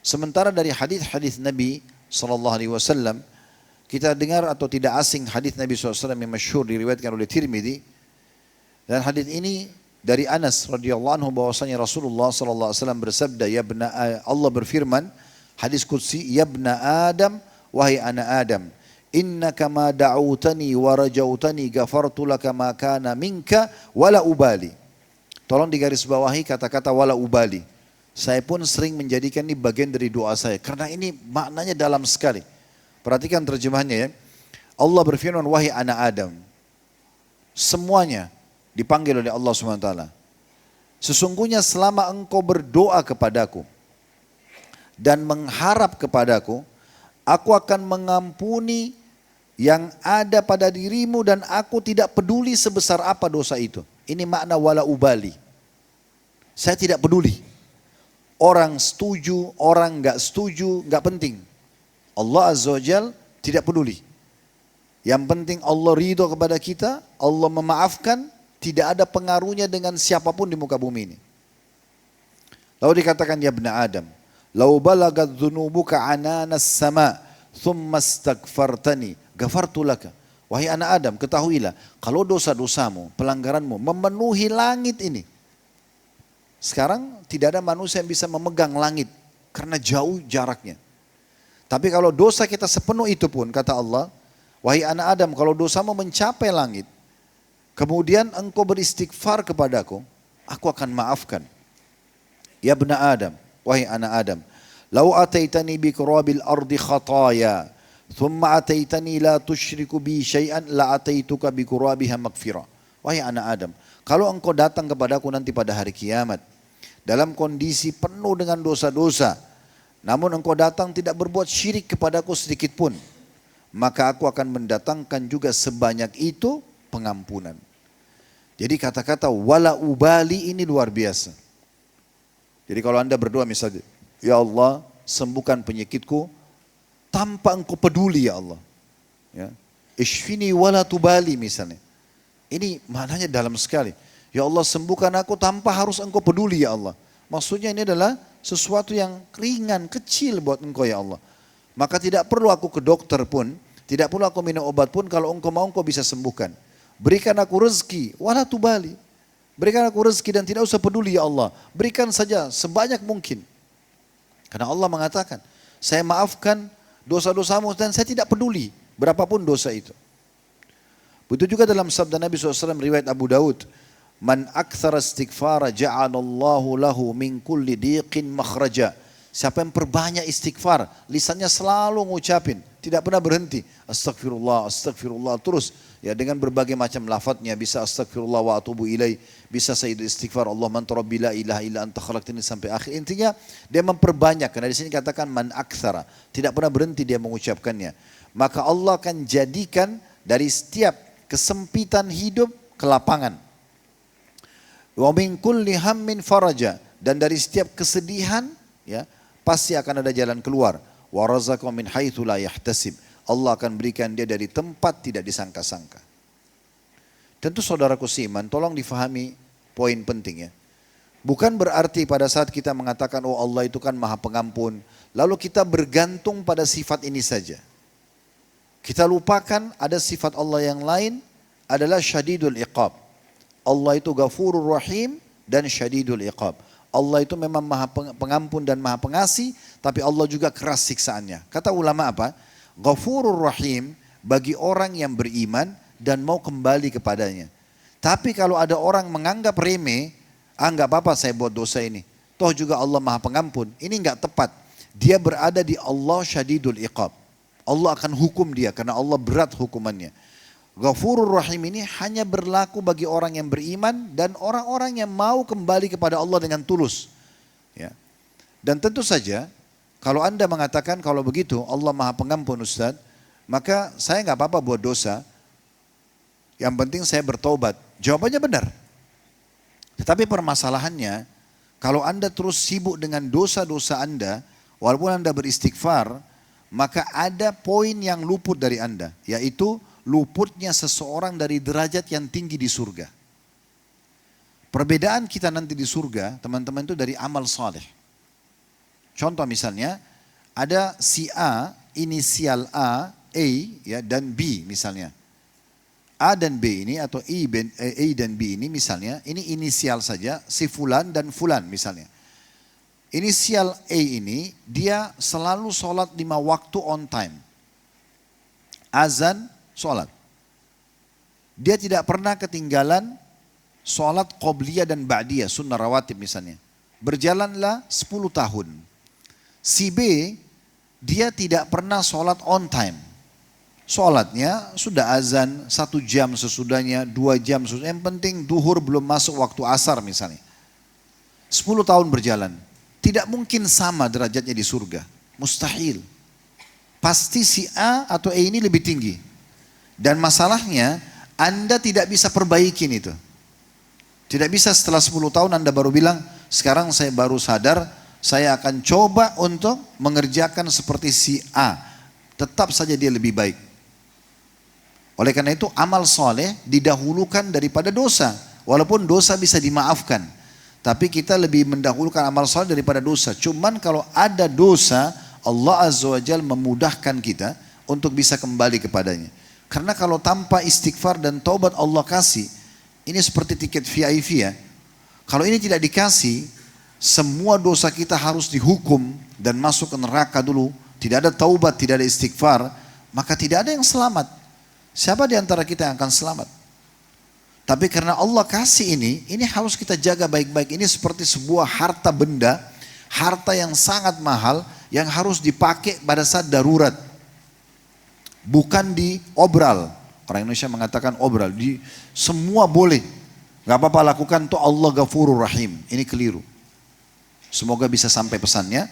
Sementara dari hadis-hadis Nabi SAW, kita dengar atau tidak asing hadis Nabi SAW yang masyhur diriwayatkan oleh Tirmidzi. Dan hadis ini dari Anas radhiyallahu anhu bahwasanya Rasulullah SAW bersabda, Allah berfirman, hadis qudsi, ya ibna Adam, wahai anak Adam, innaka ma da'utani wa rajautani ghafartu laka ma kana minka wala ubali. Tolong digarisbawahi kata-kata wala ubali. Saya pun sering menjadikan ini bagian dari doa saya. Karena ini maknanya dalam sekali. Perhatikan terjemahannya ya. Allah berfirman, wahai anak Adam. Semuanya dipanggil oleh Allah SWT. Sesungguhnya selama engkau berdoa kepadaku dan mengharap kepadaku, aku akan mengampuni yang ada pada dirimu dan aku tidak peduli sebesar apa dosa itu. Ini makna wala ubali. Saya tidak peduli. Orang setuju, orang enggak setuju, enggak penting. Allah Azza wa Jal tidak peduli. Yang penting Allah ridho kepada kita, Allah memaafkan, tidak ada pengaruhnya dengan siapapun di muka bumi ini. Lalu dikatakan, ya ibna Adam, lau balagat dhunubuka ananas sama, thumma astaghfartani, ghafartu laka. Wahai anak Adam, ketahuilah, kalau dosa-dosamu, pelanggaranmu memenuhi langit ini. Sekarang tidak ada manusia yang bisa memegang langit karena jauh jaraknya. Tapi kalau dosa kita sepenuh itu pun, kata Allah, wahai anak Adam, kalau dosamu mencapai langit, kemudian engkau beristighfar kepadaku, aku akan maafkan. Ya ibna Adam, wahai anak Adam, lau ataitani bi qurabil ardi khataya, thumma ataitani la tusyriku bi syai'an la ataituka bi qurabiha maghfirah. Wahai anak Adam, kalau engkau datang kepadaku nanti pada hari kiamat, dalam kondisi penuh dengan dosa-dosa, namun engkau datang tidak berbuat syirik kepadaku sedikit pun, maka aku akan mendatangkan juga sebanyak itu pengampunan. Jadi kata-kata wala ubali ini luar biasa. Jadi kalau anda berdoa misalnya, ya Allah sembuhkan penyakitku tanpa engkau peduli ya Allah. Ya. Ishfini wala tubali misalnya. Ini maknanya dalam sekali. Ya Allah sembuhkan aku tanpa harus engkau peduli ya Allah. Maksudnya ini adalah sesuatu yang ringan, kecil buat engkau ya Allah. Maka tidak perlu aku ke dokter pun, tidak perlu aku minum obat pun, kalau engkau mau engkau bisa sembuhkan. Berikan aku rezeki, wala tubali. Berikan aku rezeki dan tidak usah peduli ya Allah. Berikan saja sebanyak mungkin. Karena Allah mengatakan, saya maafkan dosa-dosamu dan saya tidak peduli berapapun dosa itu. Begitu juga dalam sabda Nabi SAW riwayat Abu Daud, man aktsara istighfara ja'alallahu lahu min kulli diqin makhraja. Siapa yang perbanyak istighfar, lisannya selalu ngucapin, tidak pernah berhenti. Astagfirullah, astagfirullah terus. Ya dengan berbagai macam lafadznya, bisa astagfirullah wa atubu ilaih, bisa sayyid istighfar Allah man rabbi la ilaha illa anta khalaqtani sampai akhir. Intinya dia memperbanyak, karena di sini katakan man aktsara, tidak pernah berhenti dia mengucapkannya. Maka Allah akan jadikan dari setiap kesempitan hidup kelapangan. Wa min kulli hammin faraja, dan dari setiap kesedihan ya pasti akan ada jalan keluar. Wa razaqahu min haitsu la yahtasib. Allah akan berikan dia dari tempat tidak disangka-sangka. Tentu saudaraku seiman, tolong difahami poin penting ya. Bukan berarti pada saat kita mengatakan oh Allah itu kan Maha Pengampun, lalu kita bergantung pada sifat ini saja. Kita lupakan ada sifat Allah yang lain adalah syadidul iqab. Allah itu ghafurur rahim dan syadidul iqab. Allah itu memang Maha Pengampun dan Maha Pengasih, tapi Allah juga keras siksaannya. Kata ulama apa? Ghafurur rahim bagi orang yang beriman dan mau kembali kepadanya. Tapi kalau ada orang menganggap remeh, enggak apa-apa saya buat dosa ini, toh juga Allah Maha Pengampun, ini enggak tepat. Dia berada di Allah syadidul iqab. Allah akan hukum dia karena Allah berat hukumannya. Ghafurur Rahim ini hanya berlaku bagi orang yang beriman dan orang-orang yang mau kembali kepada Allah dengan tulus. Ya. Dan tentu saja kalau anda mengatakan kalau begitu Allah Maha Pengampun Ustaz, maka saya nggak apa-apa buat dosa. Yang penting saya bertobat. Jawabannya benar. Tetapi permasalahannya kalau anda terus sibuk dengan dosa-dosa anda, walaupun anda beristighfar, maka ada poin yang luput dari anda, yaitu luputnya seseorang dari derajat yang tinggi di surga. Perbedaan kita nanti di surga, teman-teman, itu dari amal saleh. Contoh misalnya, ada si A, inisial A ya, dan B misalnya. A dan B ini atau A dan B ini misalnya, ini inisial saja, si fulan dan fulan misalnya. Inisial A ini dia selalu sholat 5 waktu on time. Azan, sholat. Dia tidak pernah ketinggalan sholat qobliyah dan ba'diyah, sunnah rawatib misalnya. Berjalanlah 10 tahun. Si B, dia tidak pernah sholat on time. Sholatnya sudah azan 1 jam sesudahnya, 2 jam sesudahnya. Yang penting duhur belum masuk waktu asar misalnya. 10 tahun berjalan. Tidak mungkin sama derajatnya di surga. Mustahil. Pasti si A atau E ini lebih tinggi. Dan masalahnya Anda tidak bisa perbaikin itu. Tidak bisa setelah 10 tahun Anda baru bilang, sekarang saya baru sadar, saya akan coba untuk mengerjakan seperti si A. Tetap saja dia lebih baik. Oleh karena itu amal soleh didahulukan daripada dosa. Walaupun dosa bisa dimaafkan. Tapi kita lebih mendahulukan amal soleh daripada dosa. Cuman kalau ada dosa, Allah Azza wa Jalla memudahkan kita untuk bisa kembali kepadanya. Karena kalau tanpa istighfar dan taubat Allah kasih, ini seperti tiket VIP ya. Kalau ini tidak dikasih, semua dosa kita harus dihukum dan masuk ke neraka dulu. Tidak ada taubat, tidak ada istighfar, maka tidak ada yang selamat. Siapa di antara kita yang akan selamat? Tapi karena Allah kasih ini harus kita jaga baik-baik. Ini seperti sebuah harta benda, harta yang sangat mahal, yang harus dipakai pada saat darurat. Bukan diobral. Orang Indonesia mengatakan obral. Semua boleh. Gak apa-apa lakukan, tuh Allah Ghafurur Rahim. Ini keliru. Semoga bisa sampai pesannya.